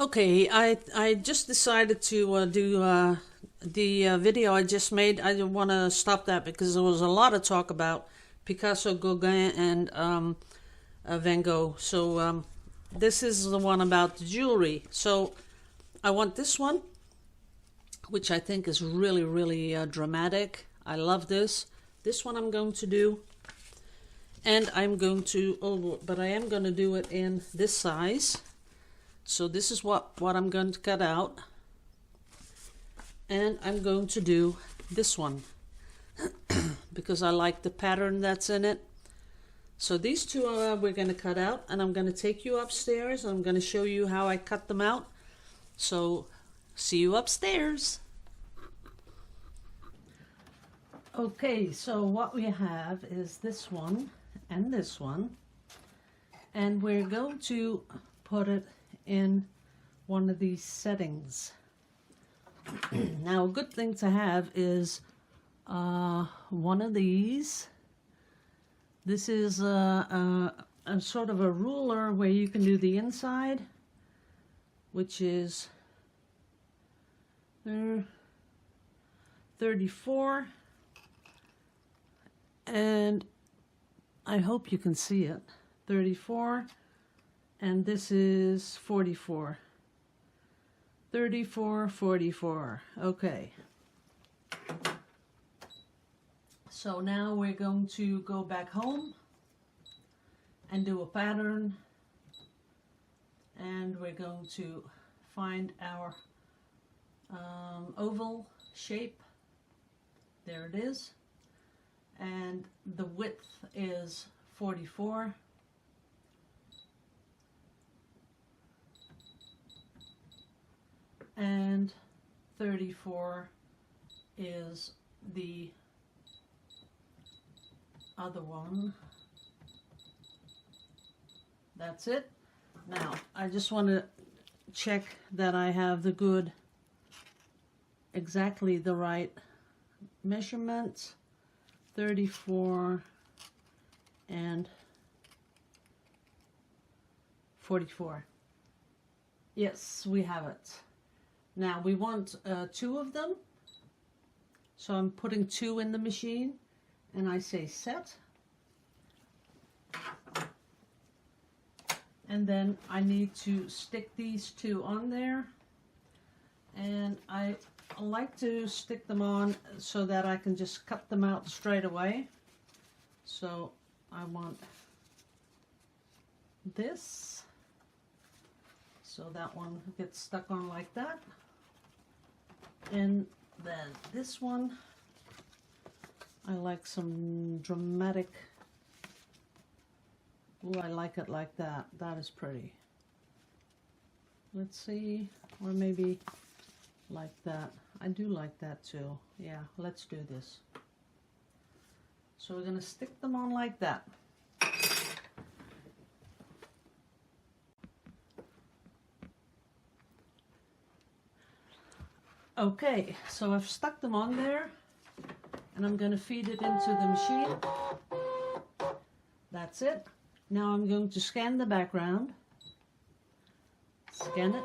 Okay, I just decided to do the video I just made. I didn't want to stop that because there was a lot of talk about Picasso, Gauguin, and Van Gogh. So this is the one about the jewelry. So I want this one, which I think is really, really dramatic. I love this. This one I'm going to do. And I'm going to, oh, but I am going to do it in this size. So this is what I'm going to cut out. And I'm going to do this one because I like the pattern that's in it. So these two we're going to cut out, and I'm going to take you upstairs and I'm going to show you how I cut them out. So see you upstairs. Okay, so what we have is this one and this one, and we're going to put it in one of these settings. Now, a good thing to have is one of these. This is a sort of a ruler where you can do the inside, which is 34, and I hope you can see it. 34. And this is 44. 34, 44. Okay. So now we're going to go back home and do a pattern. And we're going to find our oval shape. There it is. And the width is 44. And 34 is the other one. That's it. Now, I just want to check that I have the good, exactly the right measurements. 34 and 44. Yes, we have it. Now we want 2 of them, so I'm putting 2 in the machine, and I say set, and then I need to stick these 2 on there, and I like to stick them on so that I can just cut them out straight away. So I want this, so that one gets stuck on like that. And then this one, I like some dramatic. Oh, I like it like that. That is pretty. Let's see, or maybe like that. I do like that too. Yeah, let's do this. So we're going to stick them on like that. Okay, so I've stuck them on there, and I'm going to feed it into the machine. That's it. Now I'm going to scan the background. Scan it.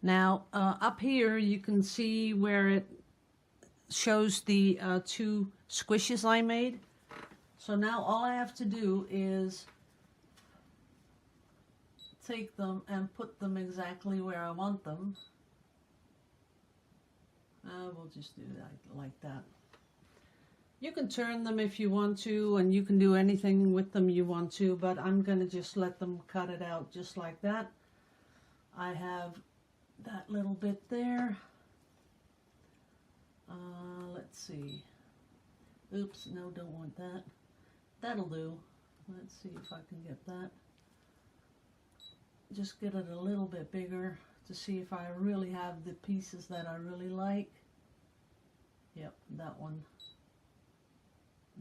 Now, up here you can see where it shows the 2 squishes I made. So now all I have to do is take them and put them exactly where I want them. We'll just do that like that. You can turn them if you want to, and you can do anything with them you want to, but I'm going to just let them cut it out just like that. I have that little bit there. Let's see. Oops, no, don't want that. That'll do. Let's see if I can get that. Just get it a little bit bigger to see if I really have the pieces that I really like. Yep, that one.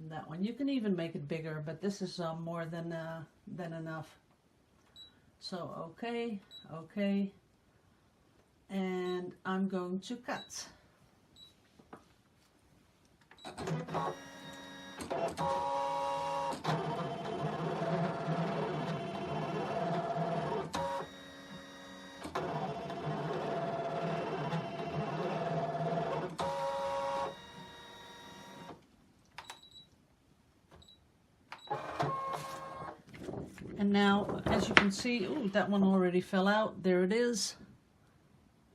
That one. You can even make it bigger, but this is more than enough. So, okay, okay. and I'm going to cut. And now, as you can see, ooh, that one already fell out. There it is.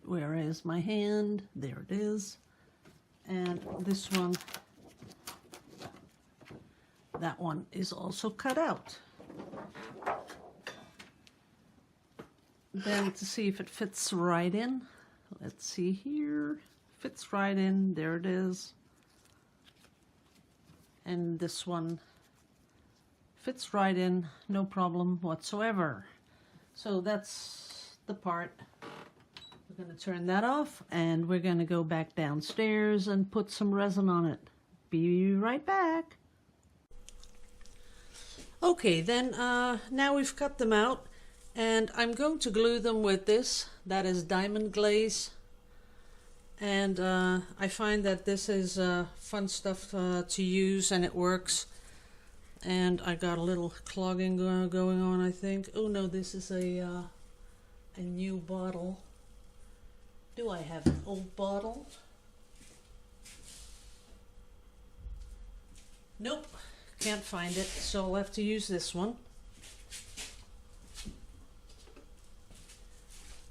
Where is my hand? There it is. And this one, that one is also cut out. Then to see if it fits right in. Let's see here. Fits right in. There it is. And this one fits right in, no problem whatsoever. So that's the part. We're going to turn that off, and we're going to go back downstairs and put some resin on it. Be right back. Okay, then now we've cut them out, and I'm going to glue them with this. That is diamond glaze. And I find that this is fun stuff to use, and it works. And I got a little clogging going on, I think. Oh no, this is a new bottle. Do I have an old bottle? Nope, can't find it, so I'll have to use this one.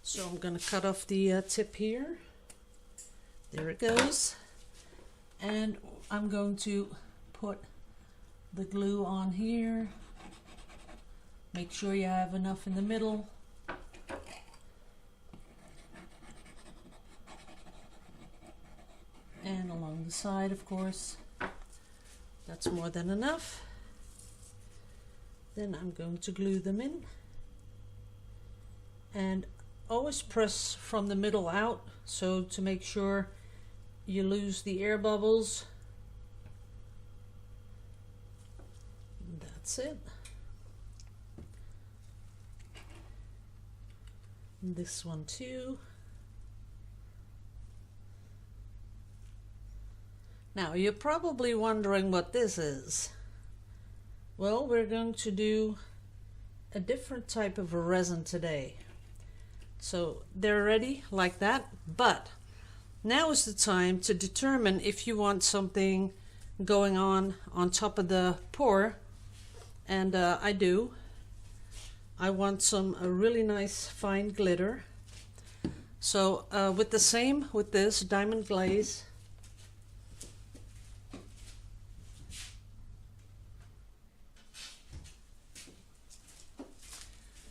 So I'm going to cut off the tip here. There it goes. And I'm going to put the glue on here. Make sure you have enough in the middle. And along the side, of course. That's more than enough. Then I'm going to glue them in. And always press from the middle out, so to make sure you lose the air bubbles. That's it. And this one too. Now you're probably wondering what this is. Well, we're going to do a different type of a resin today. So they're ready like that, but now is the time to determine if you want something going on top of the pour. And I do. I want some really nice fine glitter. So with this diamond glaze,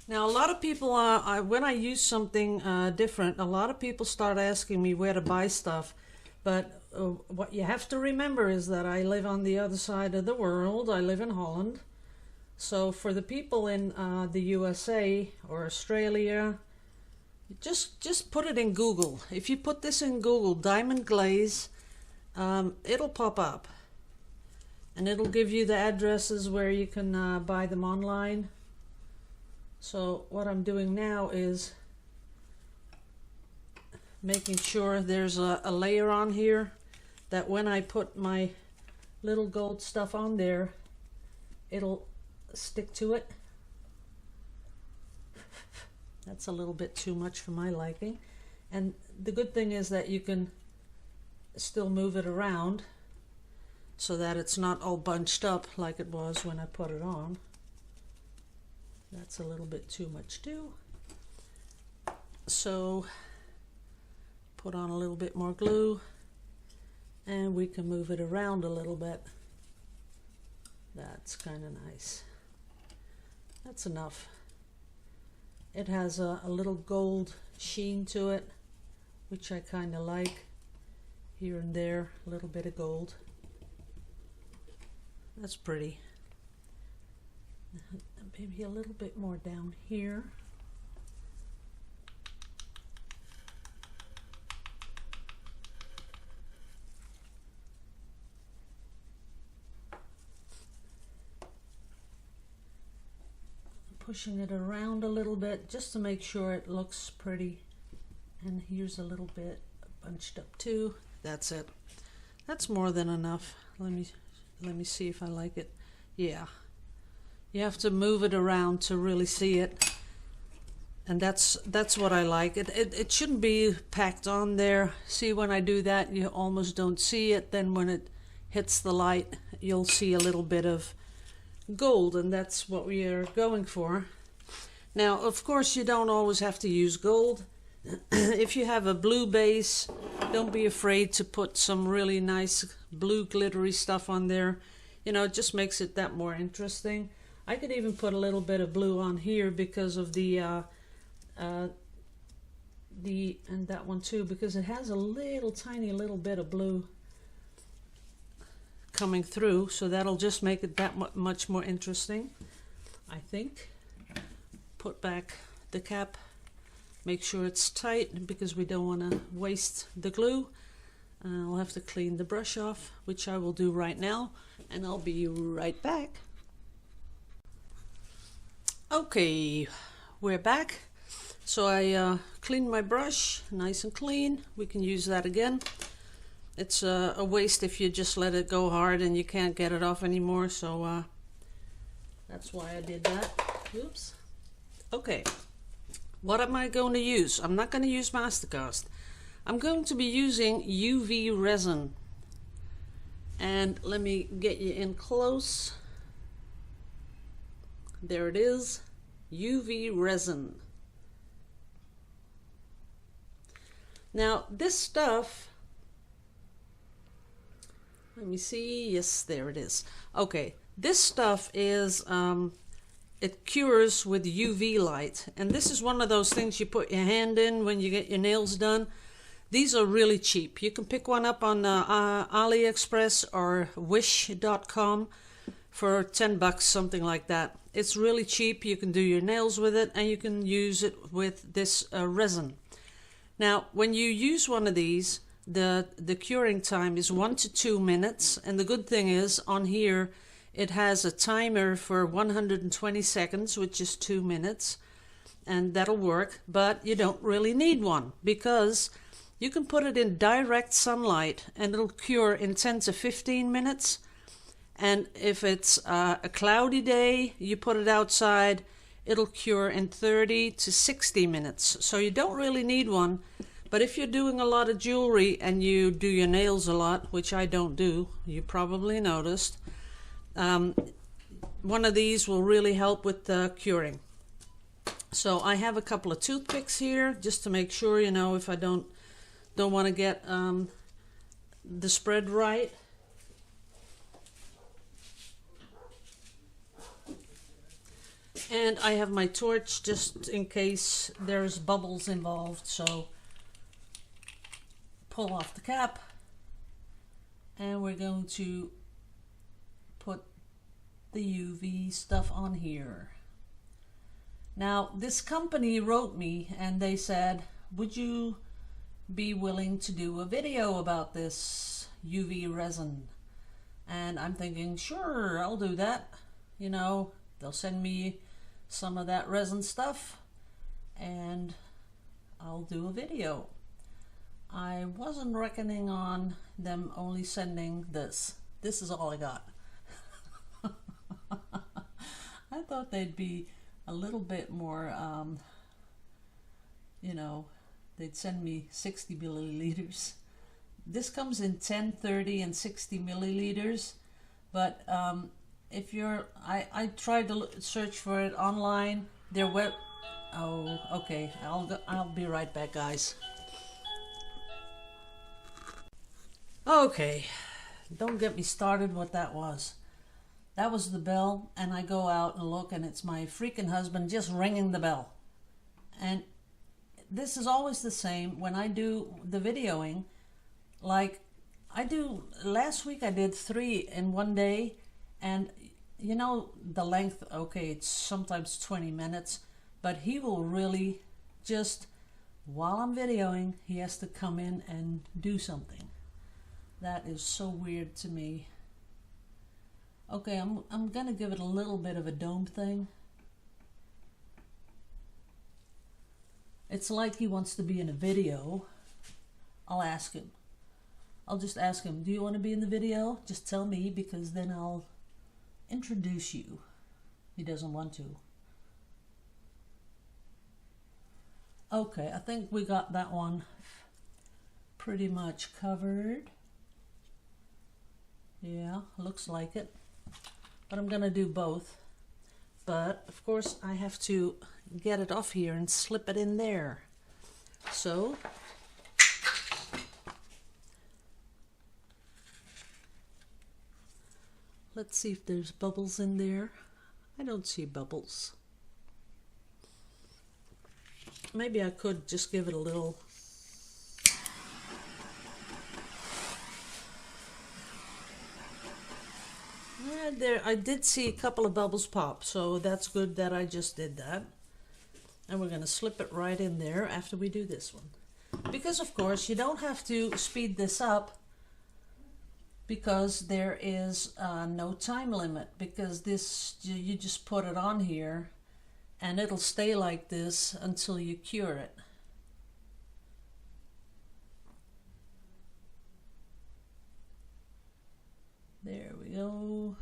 now a lot of people, when I use something different, a lot of people start asking me where to buy stuff. But what you have to remember is that I live on the other side of the world. I live in Holland. So for the people in the USA or Australia, just put it in Google. If you put this in Google, diamond glaze, it'll pop up. And it'll give you the addresses where you can buy them online. So what I'm doing now is making sure there's a layer on here that when I put my little gold stuff on there, it'll stick to it. That's a little bit too much for my liking. And the good thing is that you can still move it around so that it's not all bunched up like it was when I put it on. That's a little bit too much too. So put on a little bit more glue and we can move it around a little bit. That's kind of nice. That's enough. It has a little gold sheen to it, which I kind of like. Here and there, a little bit of gold. That's pretty. Maybe a little bit more down here. Pushing it around a little bit just to make sure it looks pretty And here's a little bit bunched up too. That's it. That's more than enough. Let me see if I like it. Yeah. You have to move it around to really see it. And that's what I like. It shouldn't be packed on there. See, when I do that, you almost don't see it. Then when it hits the light, you'll see a little bit of gold, and that's what we are going for. Now, of course, you don't always have to use gold. If you have a blue base, don't be afraid to put some really nice blue glittery stuff on there. You know, it just makes it that more interesting. I could even put a little bit of blue on here because of and that one too, because it has a little tiny little bit of blue coming through, so that'll just make it that much more interesting, I think. Put back the cap, make sure it's tight because we don't want to waste the glue. I'll have to clean the brush off, which I will do right now, and I'll be right back. Okay, we're back. So I cleaned my brush nice and clean. We can use that again. It's a waste if you just let it go hard and you can't get it off anymore, so that's why I did that. Oops. Okay, what am I going to use? I'm not going to use Mastercast. I'm going to be using UV resin. And let me get you in close. There it is, UV resin. Now this stuff, let me see, yes, there it is. Okay, this stuff is, it cures with UV light. And this is one of those things you put your hand in when you get your nails done. These are really cheap. You can pick one up on AliExpress or wish.com for 10 bucks, something like that. It's really cheap. You can do your nails with it, and you can use it with this resin. Now, when you use one of these, the curing time is 1 to 2 minutes. And the good thing is, on here, it has a timer for 120 seconds, which is 2 minutes. And that'll work, but you don't really need one because you can put it in direct sunlight and it'll cure in 10 to 15 minutes. And if it's a cloudy day, you put it outside, it'll cure in 30 to 60 minutes. So you don't really need one. But if you're doing a lot of jewelry and you do your nails a lot, which I don't do, you probably noticed, one of these will really help with the curing. So I have a couple of toothpicks here just to make sure, you know, if I don't want to get the spread right. And I have my torch just in case there's bubbles involved. So pull off the cap and we're going to put the UV stuff on here. Now this company wrote me and they said, would you be willing to do a video about this UV resin? And I'm thinking, sure, I'll do that. You know, they'll send me some of that resin stuff and I'll do a video. I wasn't reckoning on them only sending this. This is all I got. I thought they'd be a little bit more, you know, they'd send me 60 milliliters. This comes in 10, 30, and 60 milliliters. But if you're, I tried to search for it online. Their web. Oh, okay. I'll be right back, guys. Okay, don't get me started what that was. That was the bell, and I go out and look, and it's my freaking husband just ringing the bell. And this is always the same when I do the videoing. Like, last week I did 3 in one day, and you know the length, okay, it's sometimes 20 minutes, but he will really just, while I'm videoing, he has to come in and do something. That is so weird to me. Okay, I'm gonna give it a little bit of a dome thing. It's like he wants to be in a video. I'll ask him. I'll just ask him, do you want to be in the video? Just tell me, because then I'll introduce you. He doesn't want to. Okay, I think we got that one pretty much covered. Yeah, looks like it. But I'm gonna do both. But of course I have to get it off here and slip it in there. So let's see if there's bubbles in there. I don't see bubbles. Maybe I could just give it a little. There, I did see a couple of bubbles pop, so that's good that I just did that. And we're going to slip it right in there after we do this one. Because of course you don't have to speed this up, because there is no time limit, because this, you just put it on here and it'll stay like this until you cure it. There we go.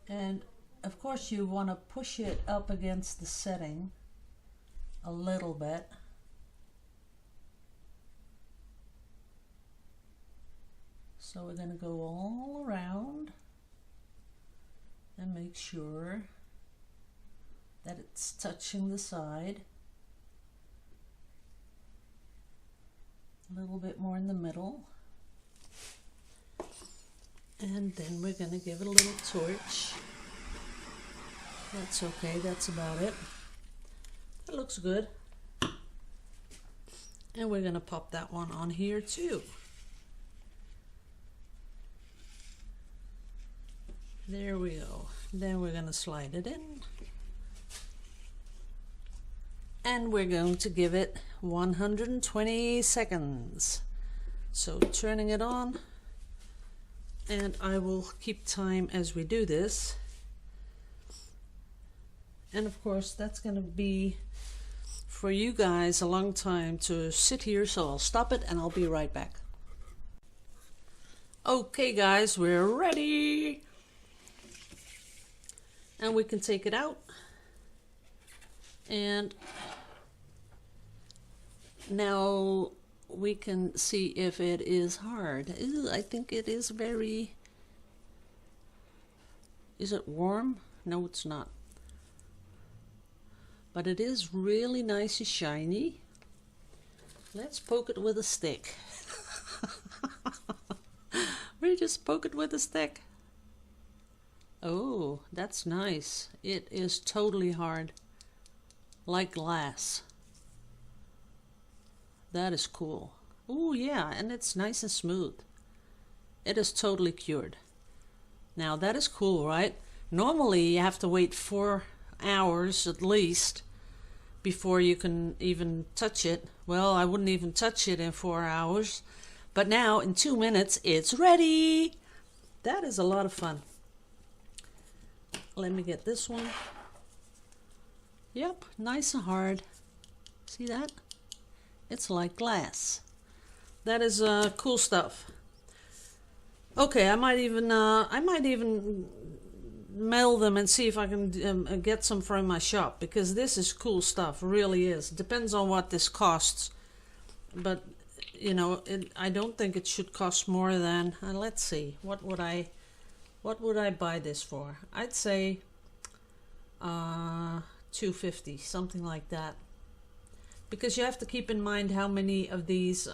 And of course you want to push it up against the setting a little bit. So we're going to go all around and make sure that it's touching the side. A little bit more in the middle. And then we're going to give it a little torch. That's okay, that's about it. That looks good. And we're going to pop that one on here too. There we go. Then we're going to slide it in. And we're going to give it 120 seconds. So turning it on. And I will keep time as we do this. And of course that's going to be for you guys a long time to sit here, so I'll stop it and I'll be right back. Okay guys, we're ready. And we can take it out. And now we can see if it is hard. Ooh, I think it is very... Is it warm? No, it's not. But it is really nice and shiny. Let's poke it with a stick. We just poke it with a stick. Oh, that's nice. It is totally hard. Like glass. That is cool. Oh yeah, and it's nice and smooth. It is totally cured. Now that is cool, right? Normally you have to wait 4 hours at least before you can even touch it. Well, I wouldn't even touch it in 4 hours. But now in 2 minutes it's ready. That is a lot of fun. Let me get this one. Yep, nice and hard. See that? It's like glass. That is cool stuff. Okay, I might even mail them and see if I can get some from my shop, because this is cool stuff. Really is. Depends on what this costs, but you know, I don't think it should cost more than. Let's see. What would I buy this for? I'd say $2.50, something like that. Because you have to keep in mind how many of these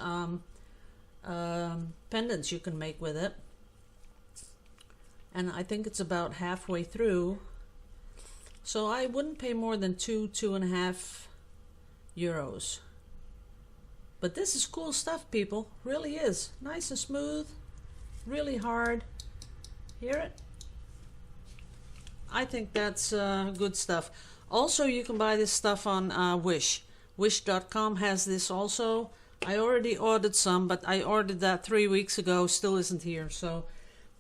pendants you can make with it. And I think it's about halfway through. So I wouldn't pay more than €2.50. But this is cool stuff, people. Really is. Nice and smooth. Really hard. Hear it? I think that's good stuff. Also, you can buy this stuff on Wish. Wish.com has this also. I already ordered some, but I ordered that 3 weeks ago. Still isn't here. So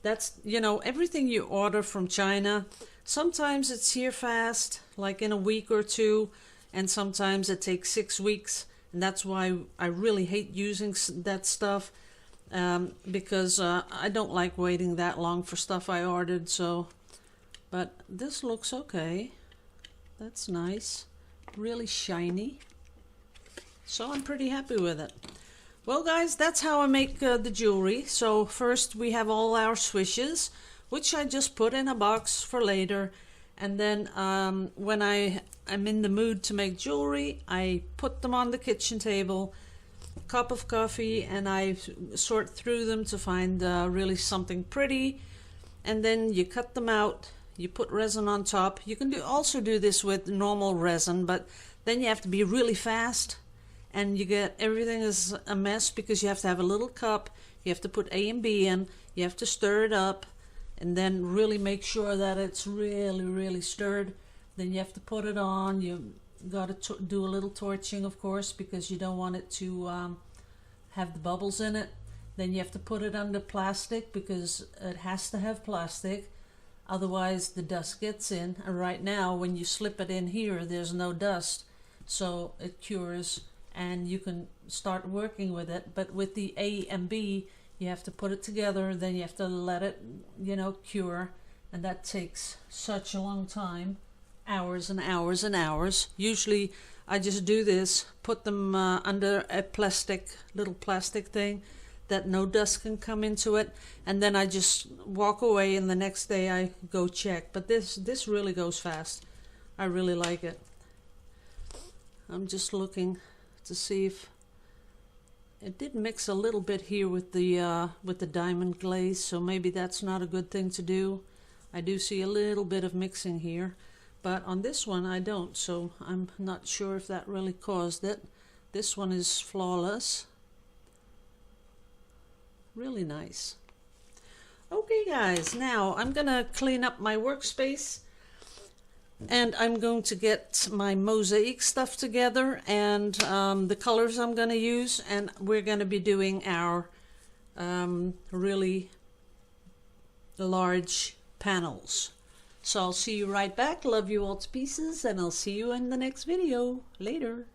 That's, you know, everything you order from China, sometimes it's here fast, like in a week or two, and sometimes it takes 6 weeks. And that's why I really hate using that stuff, because I don't like waiting that long for stuff I ordered. So, but this looks okay. That's nice, really shiny. So I'm pretty happy with it. Well guys, that's how I make the jewelry. So first we have all our swishes, which I just put in a box for later. And then when I'm in the mood to make jewelry, I put them on the kitchen table, cup of coffee, and I sort through them to find really something pretty. And then you cut them out, you put resin on top. You can also do this with normal resin, but then you have to be really fast. And you get everything is a mess because you have to have a little cup, you have to put A and B in, you have to stir it up, and then really make sure that it's really stirred. Then you have to put it on. You got to do a little torching, of course, because you don't want it to have the bubbles in it. Then you have to put it under plastic because it has to have plastic, otherwise the dust gets in. And right now when you slip it in here, there's no dust, so it cures and you can start working with it. But with the A and B, you have to put it together, then you have to let it, you know, cure, and that takes such a long time, hours and hours and hours. Usually I just do this, put them under a little plastic thing that no dust can come into it, and then I just walk away, and the next day I go check. But this really goes fast. I really like it. I'm just looking to see if it did mix a little bit here with the diamond glaze, so maybe that's not a good thing to do. I do see a little bit of mixing here, but on this one I don't, so I'm not sure if that really caused it. This one is flawless. Really nice. Okay guys, now I'm gonna clean up my workspace, and I'm going to get my mosaic stuff together and the colors I'm going to use, and we're going to be doing our really large panels. So I'll see you right back. Love you all to pieces, and I'll see you in the next video. Later.